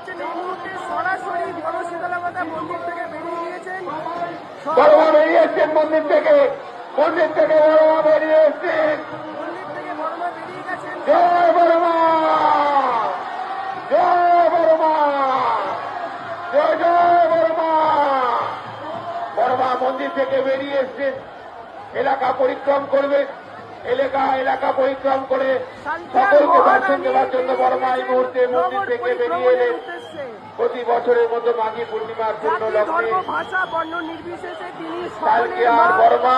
পাচ্ছেন এই মুহূর্তে সরাসরি বড় শীতলামাতা মন্দির থেকে বেরিয়ে গিয়েছেন। বড়মা বেরিয়ে এসছেন মন্দির থেকে বড়মা বেরিয়ে এসছেন। মন্দির থেকে বড়মা বেরিয়ে গেছেন। জয় বড়মা, জয় বড়মা, জয় জয় বড়মা। বড়মা মন্দির থেকে বেরিয়ে এসছেন, এলাকা পরিক্রম করবেন। এলাকা পরিক্রম করে সকলকে দর্শন দেওয়ার জন্য বড়মা এই মুহূর্তে মন্দির থেকে বেরিয়ে এলেন। প্রতি বছরের মতো মাঘী পূর্ণিমার জন্য লগ্নে কালকে আর বড়মা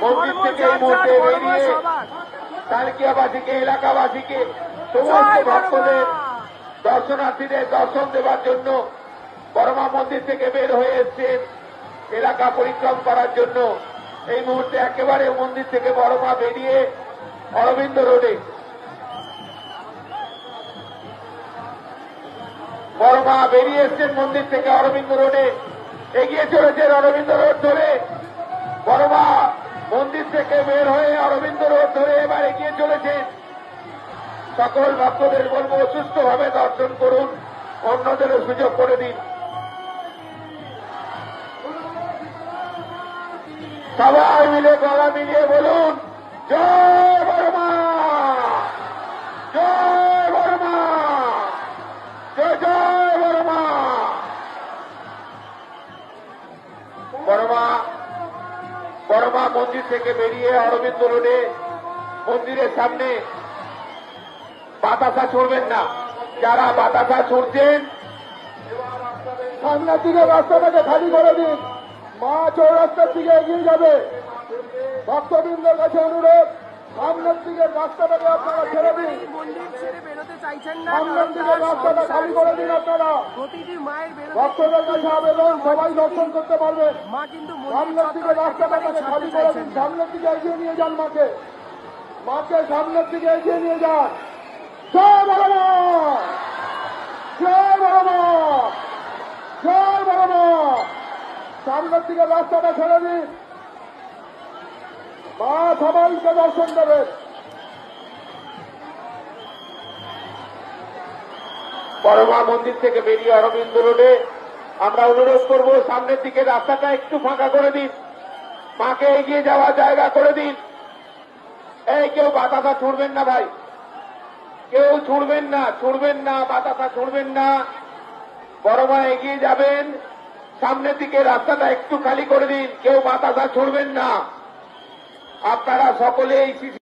মন্দির থেকে এই মুহূর্তে বেরিয়ে কালকিয়াবাসীকে, এলাকাবাসীকে, সমস্ত ভক্তদের, দর্শনার্থীদের দর্শন দেওয়ার জন্য বড়মা মন্দির থেকে বের হয়ে এসছেন এলাকা পরিক্রম করার জন্য। এই মুহূর্তে একেবারে মন্দির থেকে বড়মা বেরিয়ে অরবিন্দ রোডে, বড়মা বেরিয়ে এসছেন মন্দির থেকে অরবিন্দ রোডে, এগিয়ে চলেছেন অরবিন্দ রোড ধরে। বড়মা মন্দির থেকে বের হয়ে অরবিন্দ রোড ধরে এবার এগিয়ে চলেছেন। সকল ভক্তদের বলবো সুস্থভাবে দর্শন করুন, অন্যদেরও সুযোগ করে দিন। সবাই মিলে গলা মিলিয়ে বলুন জয় বড়মা, জয় বড়মা, জয় জয় বড়মা। বড়মা মন্দির থেকে বেরিয়ে অরবিন্দ রোডে মন্দিরের সামনে বাতাসা ছুড়বেন না। যারা বাতাসা ছুড়ছেন সামনের দিকে রাস্তাটাকে খালি করে দিন। মা চৌরাস্তার দিকে এগিয়ে যাবে। ভক্তবৃন্দের কাছে অনুরোধ, সামনের দিকে রাস্তাটাকে আপনারা ছেড়ে দিন। মন্দির ছেড়ে বেরোতে চাইছেন না, সামনের দিকে রাস্তাটা খালি করে দিন। আপনারা প্রতিটি মায়ের ভক্তদের কাছে আবেদন, সবাই দর্শন করতে পারবে। মা কিন্তু সামনের দিকে রাস্তাটাকে খালি করে দিন। সামনের দিকে এগিয়ে নিয়ে যান মাকে সামনের দিকে এগিয়ে নিয়ে যান। জয় বড়মা, জয় বড়মা, জয় বড়মা। সামনের দিকে রাস্তাটা ছেড়ে দিন। মা সবাইকে দর্শন দেবেন। বড়মা মন্দির থেকে বেরিয়ে অরবিন্দ রোডে আমরা অনুরোধ করব সামনের দিকে রাস্তাটা একটু ফাঁকা করে দিন, মাকে এগিয়ে যাওয়ার জায়গা করে দিন। এই কেউ বাতাসা ছুড়বেন না ভাই, কেউ ছুড়বেন না, বাতাসা ছুড়বেন না। বড়মা এগিয়ে যাবেন, সামনের দিকে রাস্তাটা একটু খালি করে দিন, কেউ বাতাসা ছুড়বেন না। আপনারা সকলেই